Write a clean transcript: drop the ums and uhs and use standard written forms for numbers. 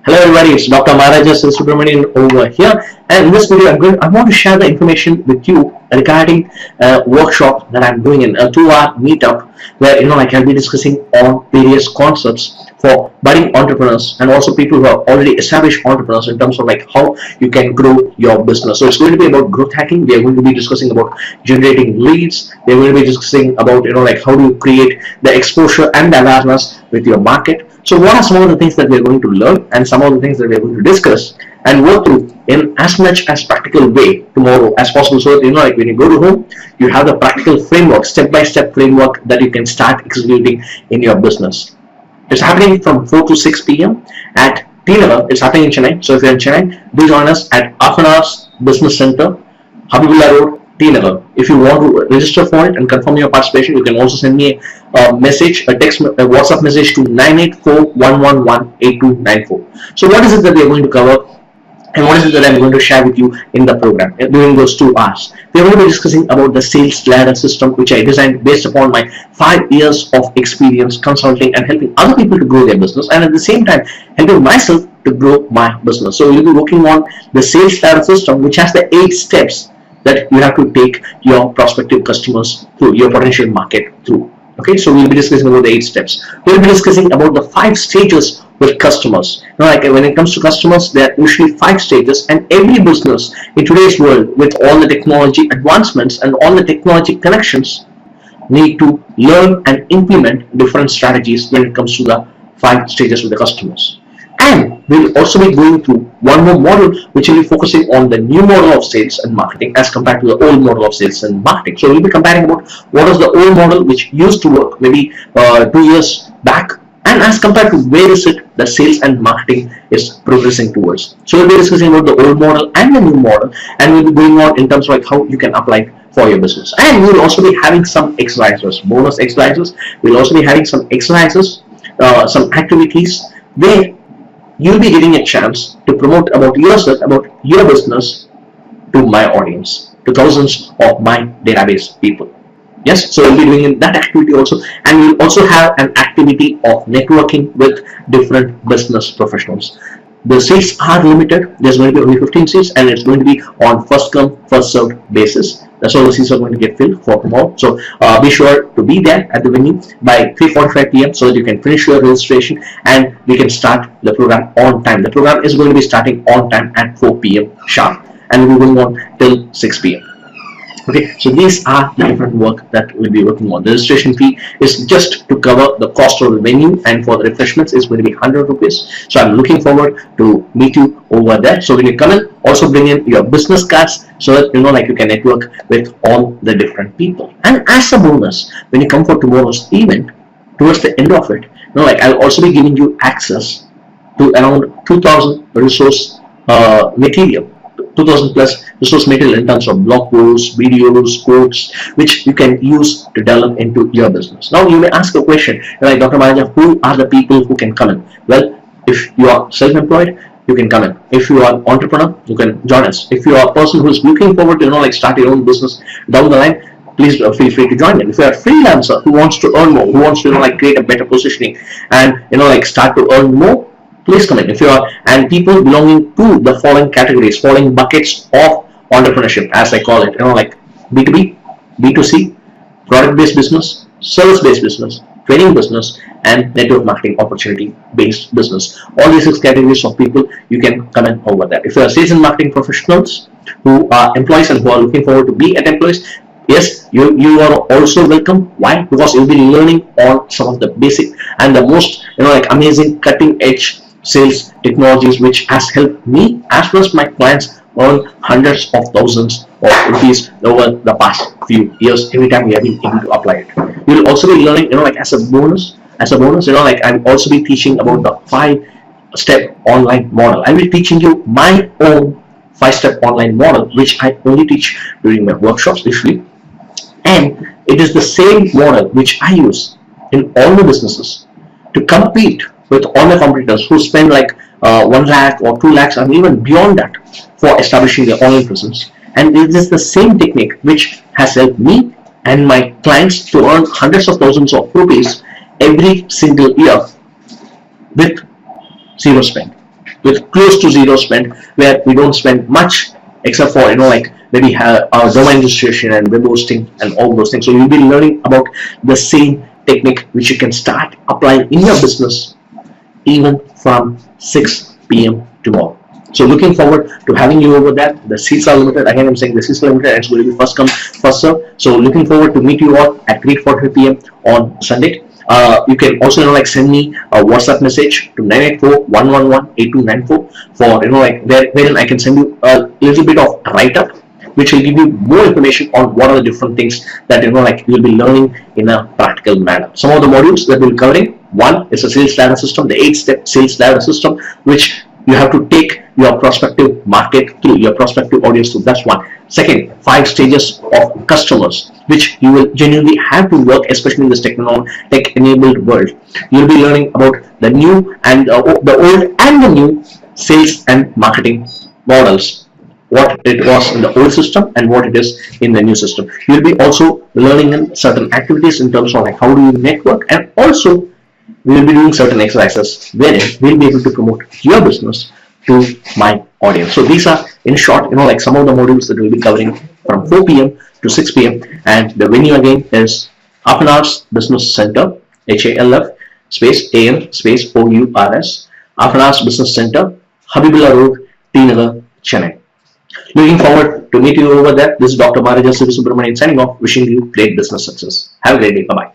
Hello everybody, it's Dr. Maharaja Subramanian over here, and in this video I want to share the information with you regarding a workshop that I'm doing in a 2-hour meetup where I'll be discussing on various concepts for budding entrepreneurs and also people who are already established entrepreneurs in terms of like how you can grow your business. So it's going to be about growth hacking. We are going to be discussing about generating leads. We're going to be discussing about how do you create the exposure and awareness with your market. So what are some of the things that we are going to learn and some of the things that we are going to discuss and work through in as much as practical way tomorrow as possible, so that when you go to home, you have the practical framework, step-by-step framework that you can start executing in your business. It's happening from 4 to 6 p.m. at T-Level. It's happening in Chennai. So if you're in Chennai, do join us at Afana's Business Center, Habibullah Road, T-Level. If you want to register for it and confirm your participation, you can also send me a message, a WhatsApp message to 984-111-8294. So what is it that we are going to cover? And what is it that I'm going to share with you in the program during those 2 hours? We're going to be discussing about the sales ladder system, which I designed based upon my 5 years of experience consulting and helping other people to grow their business, and at the same time helping myself to grow my business. So we'll be working on the sales ladder system, which has the 8 steps that you have to take your prospective customers through, your potential market through. Okay, so we'll be discussing about the 8 steps. We'll be discussing about the 5 stages with customers. When it comes to customers, there are usually 5 stages, and every business in today's world, with all the technology advancements and all the technology connections, need to learn and implement different strategies when it comes to the 5 stages with the customers. And we'll also be going through one more model, which will be focusing on the new model of sales and marketing as compared to the old model of sales and marketing. So we'll be comparing about what is the old model which used to work maybe 2 years back, and as compared to where is it the sales and marketing is progressing towards. So we'll be discussing about the old model and the new model, and we'll be going on in terms of like how you can apply it for your business. And we'll also be having some exercises, bonus exercises. We'll also be having some exercises, some activities where you'll be getting a chance to promote about yourself, about your business to my audience, to thousands of my database people. Yes, so we'll be doing that activity also, and we'll also have an activity of networking with different business professionals. The seats are limited. There's going to be only 15 seats, and it's going to be on first come, first served basis. That's all the seats are going to get filled for tomorrow. So be sure to be there at the venue by 3:45 p.m. so that you can finish your registration and we can start the program on time. The program is going to be starting on time at 4 p.m. sharp, and we'll be going on till 6 p.m. Okay, so these are the different work that we'll be working on. The registration fee is just to cover the cost of the venue, and for the refreshments is going to be 100 rupees. So I'm looking forward to meet you over there. So when you come in, also bring in your business cards so that you can network with all the different people. And as a bonus, when you come for tomorrow's event, towards the end of it, I'll also be giving you access to around 2,000 resource material. 2,000 plus resource material in terms of blog posts, videos, quotes, which you can use to develop into your business. Now you may ask a question, like Dr. Maharaja, who are the people who can come in? Well, if you are self-employed, you can come in. If you are an entrepreneur, you can join us. If you are a person who is looking forward to start your own business down the line, please feel free to join in. If you are a freelancer who wants to earn more, who wants to create a better positioning and start to earn more, please come in. If you are, and people belonging to the following categories, following buckets of entrepreneurship, as I call it, like B2B, B2C, product-based business, service-based business, training business, and network marketing opportunity-based business. All these 6 categories of people, you can come in over there. If you are sales and marketing professionals who are employees and who are looking forward to be at employees, yes, you are also welcome. Why? Because you'll be learning on some of the basic and the most amazing cutting-edge sales technologies, which has helped me as well as my clients earn hundreds of thousands of rupees over the past few years every time we have been able to apply it. We'll also be learning as a bonus, I'll also be teaching about the 5-step online model. I will be teaching you my own 5-step online model, which I only teach during my workshops usually, and it is the same model which I use in all the businesses to compete with all my competitors who spend 1 lakh or 2 lakhs and even beyond that for establishing their online presence. And it is the same technique which has helped me and my clients to earn hundreds of thousands of rupees every single year with zero spend, with close to zero spend, where we don't spend much except for like maybe our domain registration and web hosting and all those things. So you'll be learning about the same technique which you can start applying in your business even from 6 p.m. tomorrow. So looking forward to having you over there. The seats are limited. Again, I'm saying the seats are limited and it's going to be first come, first serve. So looking forward to meet you all at 3:45 p.m. on Sunday. You can also send me a WhatsApp message to 984-111-8294 for wherein I can send you a little bit of write-up which will give you more information on what are the different things that you'll be learning in a practical manner. Some of the modules that we'll be covering: one is a sales ladder system, the 8-step sales ladder system, which you have to take your prospective market through, your prospective audience through. That's one. Second, 5 stages of customers, which you will genuinely have to work, especially in this tech-enabled world. You'll be learning about the new and the old and the new sales and marketing models, what it was in the old system and what it is in the new system. You'll be also learning in certain activities in terms of how do you network, and also we will be doing certain exercises wherein we'll be able to promote your business to my audience. So these are, in short, some of the modules that we'll be covering from 4 p.m. to 6 p.m. And the venue again is Apnars Business Center, HALF space AN space OURS, Apnars Business Center, Habibullah Road, T Nagar, Chennai. Looking forward to meet you over there. This is Dr. Maharaja Subramanian signing off, wishing you great business success. Have a great day. Bye-bye.